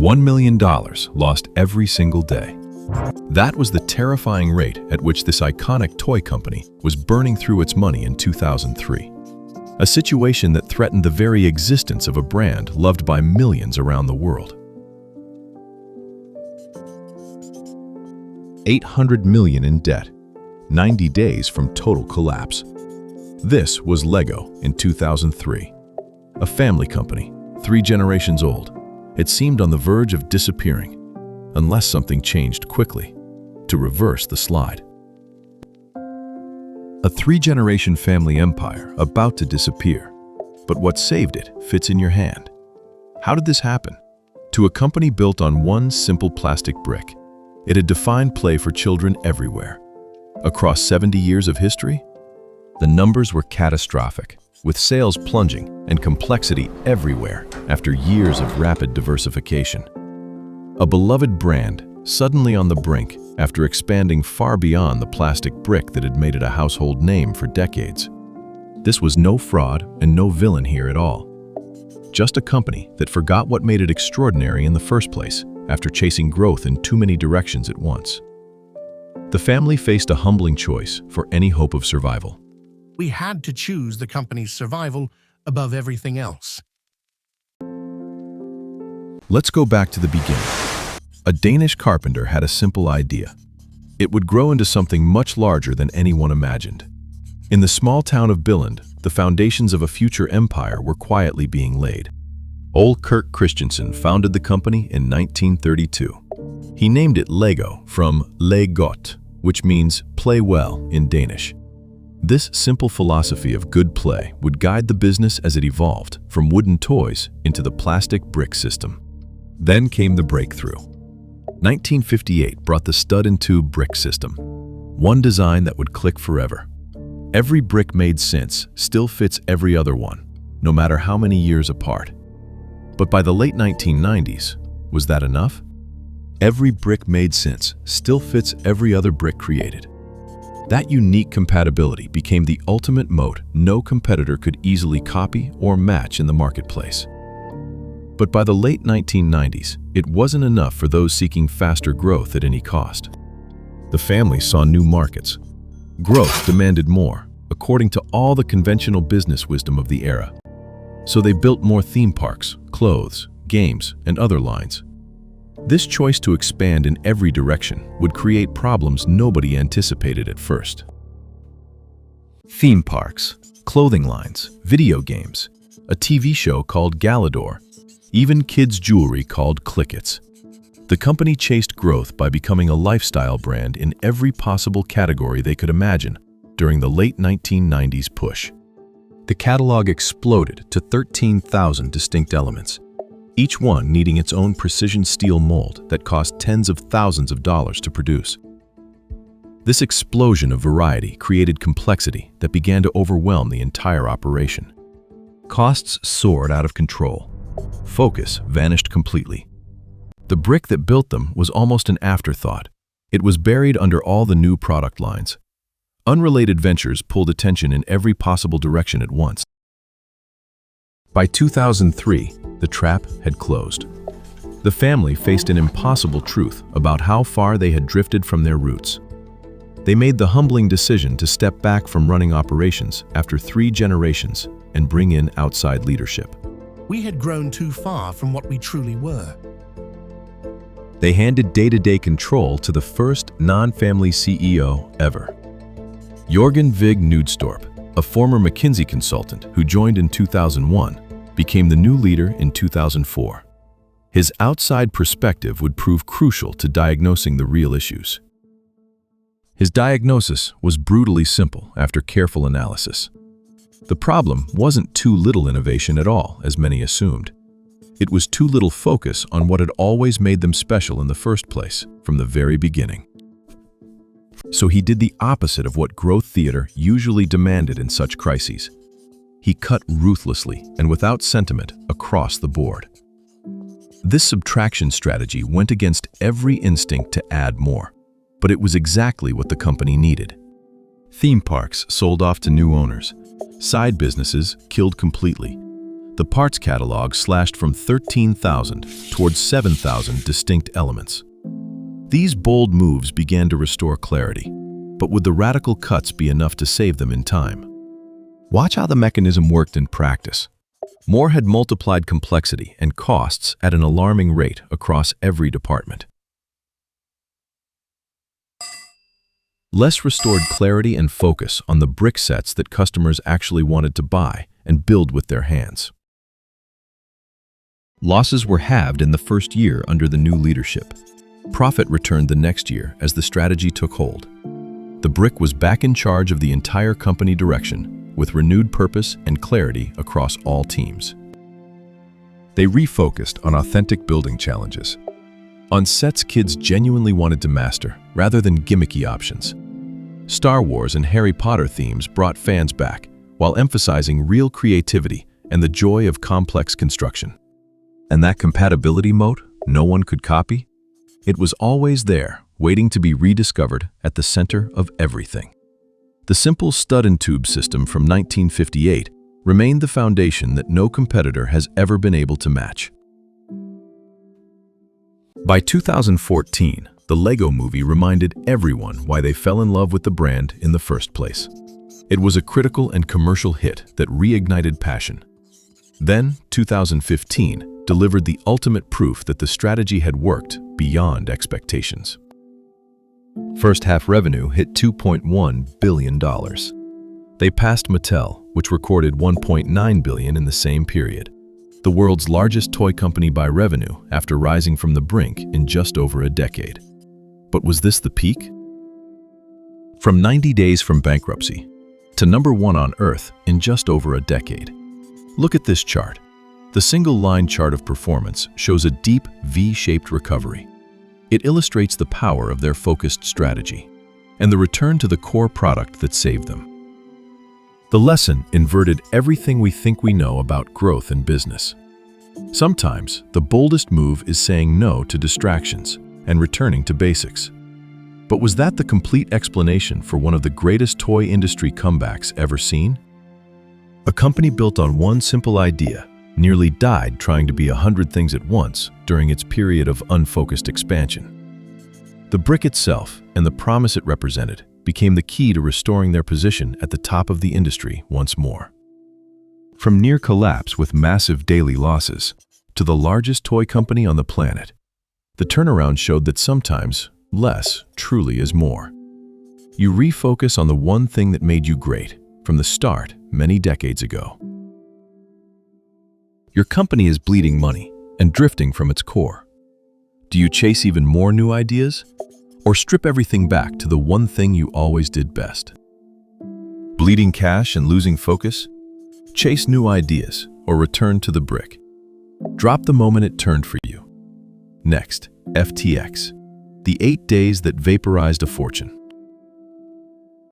$1 million lost every single day. That was the terrifying rate at which this iconic toy company was burning through its money in 2003. A situation that threatened the very existence of a brand loved by millions around the world. $800 million in debt, 90 days from total collapse. This was Lego in 2003. A family company, 3 generations old. It seemed on the verge of disappearing, unless something changed quickly to reverse the slide. A 3-generation family empire about to disappear, but what saved it fits in your hand. How did this happen? To a company built on one simple plastic brick, it had defined play for children everywhere. Across 70 years of history, the numbers were catastrophic, with sales plunging and complexity everywhere after years of rapid diversification. A beloved brand suddenly on the brink after expanding far beyond the plastic brick that had made it a household name for decades. This was no fraud and no villain here at all. Just a company that forgot what made it extraordinary in the first place after chasing growth in too many directions at once. The family faced a humbling choice for any hope of survival. We had to choose the company's survival above everything else. Let's go back to the beginning. A Danish carpenter had a simple idea. It would grow into something much larger than anyone imagined. In the small town of Billund, the foundations of a future empire were quietly being laid. Ole Kirk Christensen founded the company in 1932. He named it Lego from "leg godt," which means play well in Danish. This simple philosophy of good play would guide the business as it evolved from wooden toys into the plastic brick system. Then came the breakthrough. 1958 brought the stud-and-tube brick system, one design that would click forever. Every brick made since still fits every other one, no matter how many years apart. But by the late 1990s, was that enough? Every brick made since still fits every other brick created. That unique compatibility became the ultimate moat no competitor could easily copy or match in the marketplace. But by the late 1990s, it wasn't enough for those seeking faster growth at any cost. The family saw new markets. Growth demanded more, according to all the conventional business wisdom of the era. So they built more theme parks, clothes, games, and other lines. This choice to expand in every direction would create problems nobody anticipated at first. Theme parks, clothing lines, video games, a TV show called Galador, even kids' jewelry called Clickets. The company chased growth by becoming a lifestyle brand in every possible category they could imagine during the late 1990s push. The catalog exploded to 13,000 distinct elements, each one needing its own precision steel mold that cost tens of thousands of dollars to produce. This explosion of variety created complexity that began to overwhelm the entire operation. Costs soared out of control. Focus vanished completely. The brick that built them was almost an afterthought. It was buried under all the new product lines. Unrelated ventures pulled attention in every possible direction at once. By 2003, the trap had closed. The family faced an impossible truth about how far they had drifted from their roots. They made the humbling decision to step back from running operations after 3 generations and bring in outside leadership. We had grown too far from what we truly were. They handed day-to-day control to the first non-family CEO ever. Jorgen Vig Knudstorp, a former McKinsey consultant who joined in 2001, became the new leader in 2004. His outside perspective would prove crucial to diagnosing the real issues. His diagnosis was brutally simple after careful analysis. The problem wasn't too little innovation at all, as many assumed. It was too little focus on what had always made them special in the first place, from the very beginning. So he did the opposite of what growth theater usually demanded in such crises. He cut ruthlessly and without sentiment across the board. This subtraction strategy went against every instinct to add more, but it was exactly what the company needed. Theme parks sold off to new owners. Side businesses killed completely. The parts catalog slashed from 13,000 towards 7,000 distinct elements. These bold moves began to restore clarity, but would the radical cuts be enough to save them in time? Watch how the mechanism worked in practice. More had multiplied complexity and costs at an alarming rate across every department. Less restored clarity and focus on the brick sets that customers actually wanted to buy and build with their hands. Losses were halved in the first year under the new leadership. Profit returned the next year as the strategy took hold. The brick was back in charge of the entire company direction, with renewed purpose and clarity across all teams. They refocused on authentic building challenges, on sets kids genuinely wanted to master, rather than gimmicky options. Star Wars and Harry Potter themes brought fans back, while emphasizing real creativity and the joy of complex construction. And that compatibility moat no one could copy? It was always there, waiting to be rediscovered at the center of everything. The simple stud and tube system from 1958 remained the foundation that no competitor has ever been able to match. By 2014, the Lego Movie reminded everyone why they fell in love with the brand in the first place. It was a critical and commercial hit that reignited passion. Then, 2015 delivered the ultimate proof that the strategy had worked beyond expectations. First-half revenue hit $2.1 billion. They passed Mattel, which recorded $1.9 billion in the same period, the world's largest toy company by revenue after rising from the brink in just over a decade. But was this the peak? From 90 days from bankruptcy to #1 on Earth in just over a decade. Look at this chart. The single-line chart of performance shows a deep V-shaped recovery. It illustrates the power of their focused strategy and the return to the core product that saved them. The lesson inverted everything we think we know about growth in business. Sometimes, the boldest move is saying no to distractions and returning to basics. But was that the complete explanation for one of the greatest toy industry comebacks ever seen? A company built on one simple idea nearly died trying to be 100 things at once during its period of unfocused expansion. The brick itself and the promise it represented became the key to restoring their position at the top of the industry once more. From near collapse with massive daily losses to the largest toy company on the planet, the turnaround showed that sometimes less truly is more. You refocus on the one thing that made you great from the start many decades ago. Your company is bleeding money and drifting from its core. Do you chase even more new ideas? Or strip everything back to the one thing you always did best? Bleeding cash and losing focus? Chase new ideas or return to the brick. Drop the moment it turned for you. Next, FTX, the 8 days that vaporized a fortune.